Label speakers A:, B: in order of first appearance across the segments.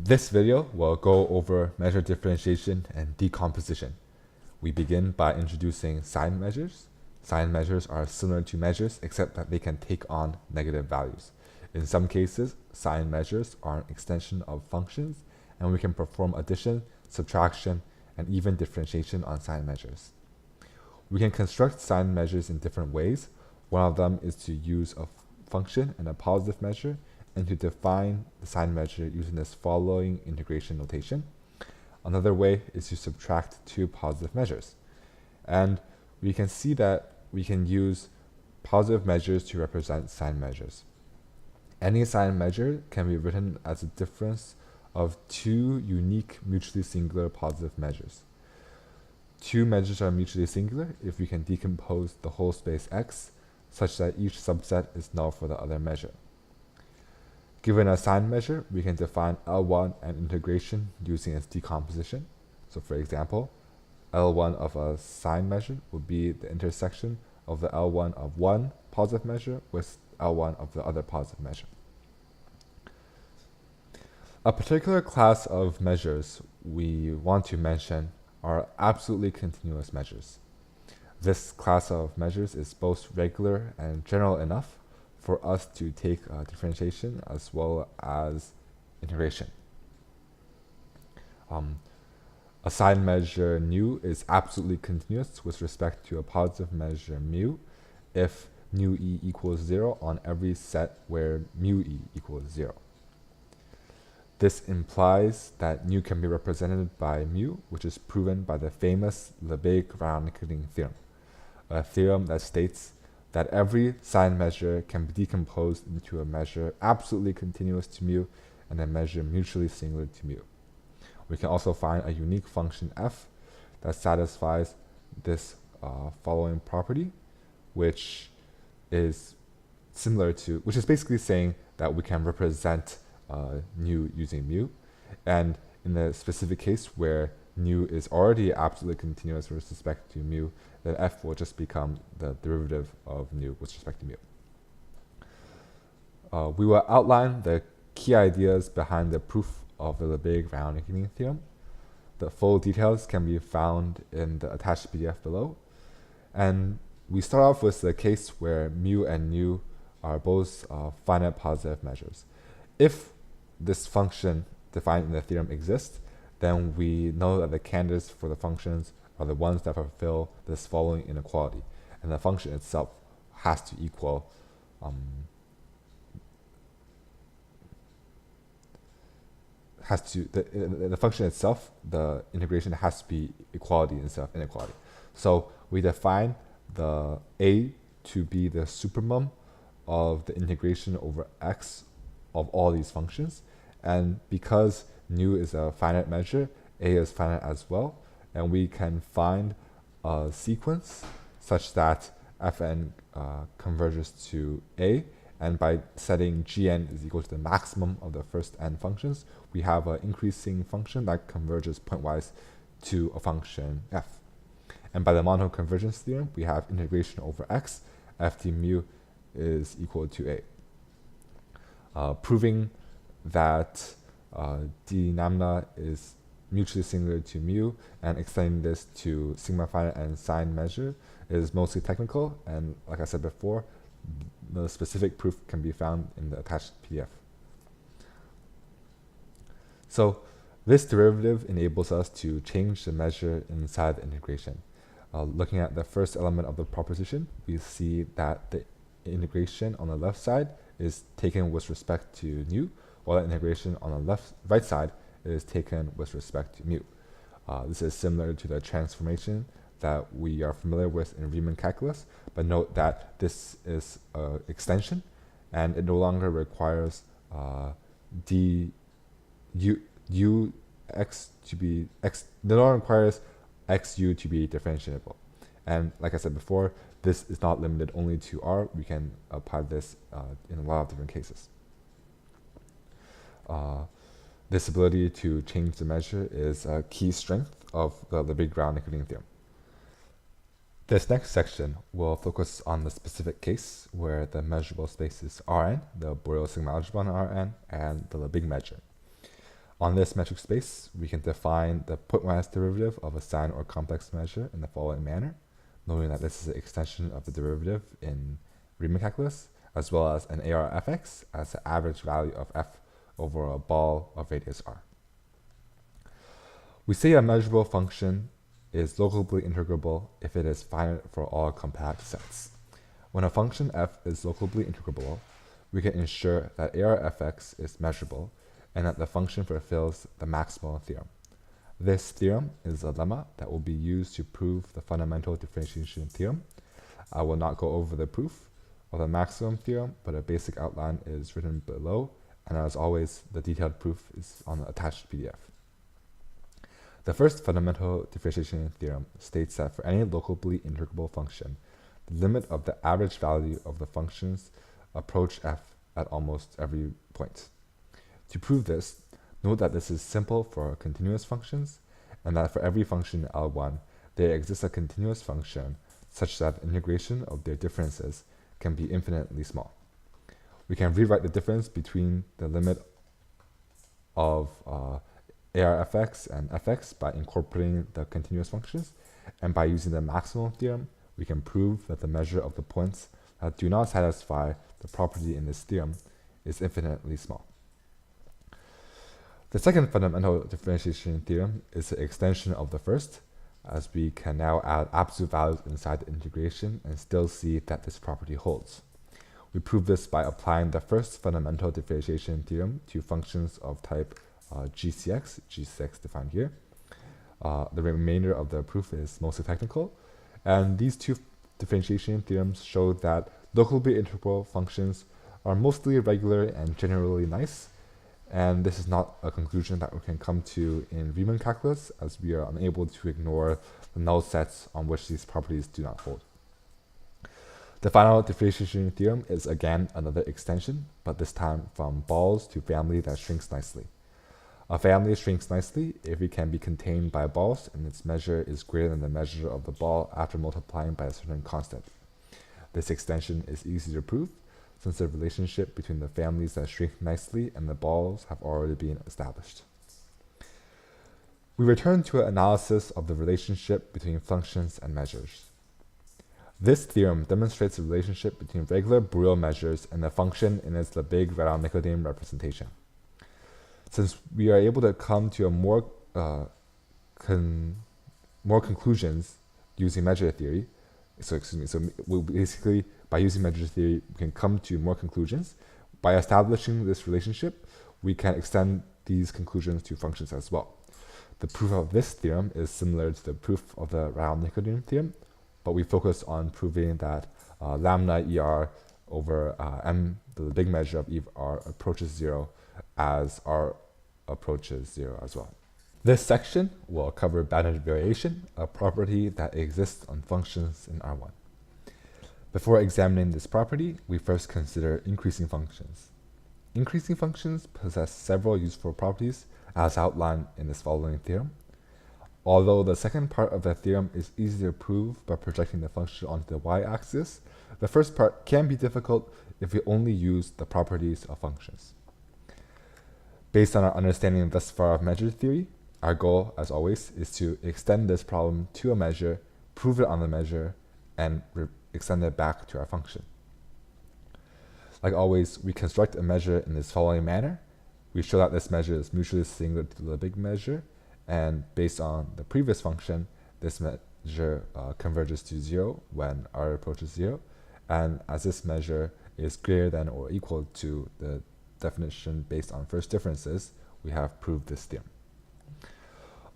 A: This video will go over measure differentiation and decomposition. We begin by introducing sign measures. Sign measures are similar to measures except that they can take on negative values. In some cases, sign measures are an extension of functions, and we can perform addition, subtraction, and even differentiation on sign measures. We can construct sign measures in different ways. One of them is to use a function and a positive measure, and to define the sign measure using this following integration notation. Another way is to subtract two positive measures. And we can see that we can use positive measures to represent sign measures. Any sign measure can be written as a difference of two unique mutually singular positive measures. Two measures are mutually singular if we can decompose the whole space X such that each subset is null for the other measure. Given a sign measure, we can define L1 and integration using its decomposition. So for example, L1 of a sign measure would be the intersection of the L1 of one positive measure with L1 of the other positive measure. A particular class of measures we want to mention are absolutely continuous measures. This class of measures is both regular and general enough for us to take differentiation as well as integration. A sign measure nu is absolutely continuous with respect to a positive measure mu if nu e equals 0 on every set where mu e equals 0. This implies that nu can be represented by mu, which is proven by the famous Lebesgue-Nikodym theorem, a theorem that states that every sign measure can be decomposed into a measure absolutely continuous to mu and a measure mutually singular to mu. We can also find a unique function f that satisfies this following property, which is basically saying that we can represent nu using mu, and in the specific case where nu is already absolutely continuous with respect to mu, then f will just become the derivative of nu with respect to mu. We will outline the key ideas behind the proof of the Lebesgue-Nikodym theorem. The full details can be found in the attached PDF below. And we start off with the case where mu and nu are both finite positive measures. If this function defined in the theorem exists, then we know that the candidates for the functions are the ones that fulfill this following inequality, and the function itself has to equal the function itself, the integration has to be equality instead of inequality. So we define the a to be the supremum of the integration over x of all these functions, and because nu is a finite measure, a is finite as well, and we can find a sequence such that fn converges to a, and by setting gn is equal to the maximum of the first n functions, we have an increasing function that converges pointwise to a function f. And by the Monod convergence theorem, we have integration over x, f d mu is equal to a. Proving that d lambda is mutually singular to mu and extending this to sigma finite and sign measure is mostly technical, and like I said before, the specific proof can be found in the attached PDF. So this derivative enables us to change the measure inside the integration. Looking at the first element of the proposition, we see that the integration on the left side is taken with respect to nu, while the integration on the right side is taken with respect to mu. This is similar to the transformation that we are familiar with in Riemann calculus, but note that this is an extension, and it no longer requires no longer requires xu to be differentiable. And like I said before, this is not limited only to R. We can apply this in a lot of different cases. This ability to change the measure is a key strength of the Lebesgue-Nikodym theorem. This next section will focus on the specific case where the measurable space is Rn, the Borel sigma algebra on Rn, and the Lebesgue measure. On this metric space, we can define the pointwise derivative of a sine or complex measure in the following manner, knowing that this is an extension of the derivative in Riemann calculus, as well as an ARfx as the average value of f over a ball of radius r. We say a measurable function is locally integrable if it is finite for all compact sets. When a function f is locally integrable, we can ensure that ARfx is measurable and that the function fulfills the maximal theorem. This theorem is a lemma that will be used to prove the fundamental differentiation theorem. I will not go over the proof of the maximum theorem, but a basic outline is written below, and as always, the detailed proof is on the attached PDF. The first fundamental differentiation theorem states that for any locally integrable function, the limit of the average value of the functions approach f at almost every point. To prove this, note that this is simple for continuous functions, and that for every function in L1, there exists a continuous function such that the integration of their differences can be infinitely small. We can rewrite the difference between the limit of ARfx and fx by incorporating the continuous functions, and by using the maximum theorem, we can prove that the measure of the points that do not satisfy the property in this theorem is infinitely small. The second fundamental differentiation theorem is the extension of the first, as we can now add absolute values inside the integration and still see that this property holds. We prove this by applying the first fundamental differentiation theorem to functions of type GCX defined here. The remainder of the proof is mostly technical, and these two differentiation theorems show that locally integrable functions are mostly regular and generally nice, and this is not a conclusion that we can come to in Riemann calculus, as we are unable to ignore the null sets on which these properties do not hold. The final differentiation theorem is again another extension, but this time from balls to family that shrinks nicely. A family shrinks nicely if it can be contained by balls and its measure is greater than the measure of the ball after multiplying by a certain constant. This extension is easy to prove, since the relationship between the families that shrink nicely and the balls have already been established. We return to an analysis of the relationship between functions and measures. This theorem demonstrates the relationship between regular Borel measures and the function in its Lebesgue Radon Nikodym representation. Since we are able to come to a more conclusions using measure theory, basically by using measure theory, we can come to more conclusions. By establishing this relationship, we can extend these conclusions to functions as well. The proof of this theorem is similar to the proof of the Radon-Nikodym theorem, but we focus on proving that lambda ER over m, the big measure of ER, approaches 0 as R approaches 0 as well. This section will cover bounded variation, a property that exists on functions in R1. Before examining this property, we first consider increasing functions. Increasing functions possess several useful properties as outlined in this following theorem. Although the second part of the theorem is easy to prove by projecting the function onto the y-axis, the first part can be difficult if we only use the properties of functions. Based on our understanding thus far of measure theory, our goal, as always, is to extend this problem to a measure, prove it on the measure, and extend it back to our function. Like always, we construct a measure in this following manner. We show that this measure is mutually singular to the big measure, and based on the previous function, this measure converges to 0 when r approaches 0, and as this measure is greater than or equal to the definition based on first differences, we have proved this theorem.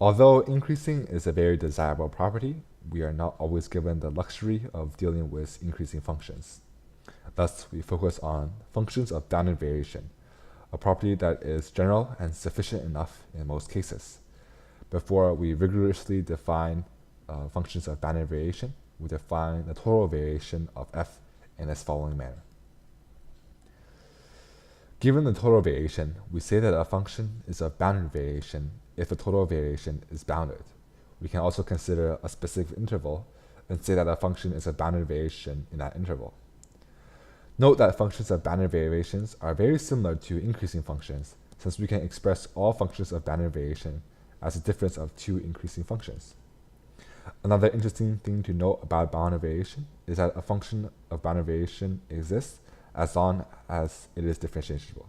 A: Although increasing is a very desirable property, we are not always given the luxury of dealing with increasing functions. Thus, we focus on functions of bounded variation, a property that is general and sufficient enough in most cases. Before we rigorously define functions of bounded variation, we define the total variation of f in this following manner. Given the total variation, we say that a function is of bounded variation if the total variation is bounded. We can also consider a specific interval and say that a function is a bounded variation in that interval. Note that functions of bounded variations are very similar to increasing functions, since we can express all functions of boundary variation as a difference of two increasing functions. Another interesting thing to note about boundary variation is that a function of boundary variation exists as long as it is differentiable.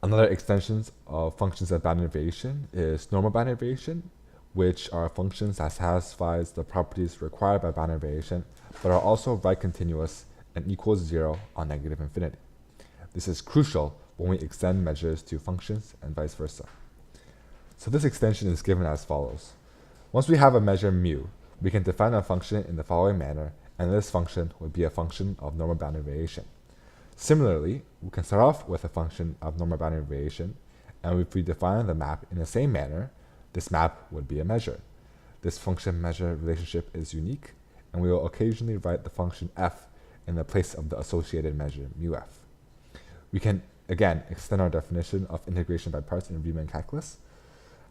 A: Another extension of functions of boundary variation is normal boundary variation, which are functions that satisfies the properties required by boundary variation, but are also right continuous and equals 0 on negative infinity. This is crucial when we extend measures to functions and vice versa. So this extension is given as follows. Once we have a measure mu, we can define a function in the following manner, and this function would be a function of normal boundary variation. Similarly, we can start off with a function of normal boundary variation, and if we define the map in the same manner, this map would be a measure. This function-measure relationship is unique, and we will occasionally write the function f in the place of the associated measure mu f. We can, again, extend our definition of integration by parts in Riemann calculus.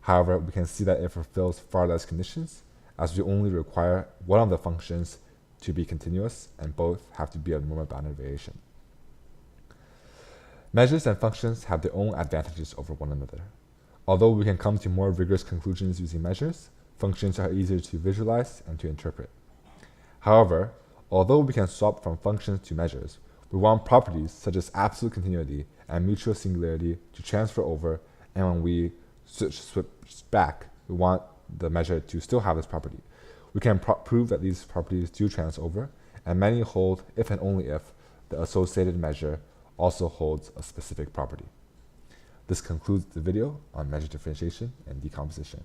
A: However, we can see that it fulfills far less conditions, as we only require one of the functions to be continuous, and both have to be of normal boundary variation. Measures and functions have their own advantages over one another. Although we can come to more rigorous conclusions using measures, functions are easier to visualize and to interpret. However, although we can swap from functions to measures, we want properties such as absolute continuity and mutual singularity to transfer over, and when we switch back, we want the measure to still have this property. We can prove that these properties do transfer over, and many hold if and only if the associated measure also holds a specific property. This concludes the video on measure differentiation and decomposition.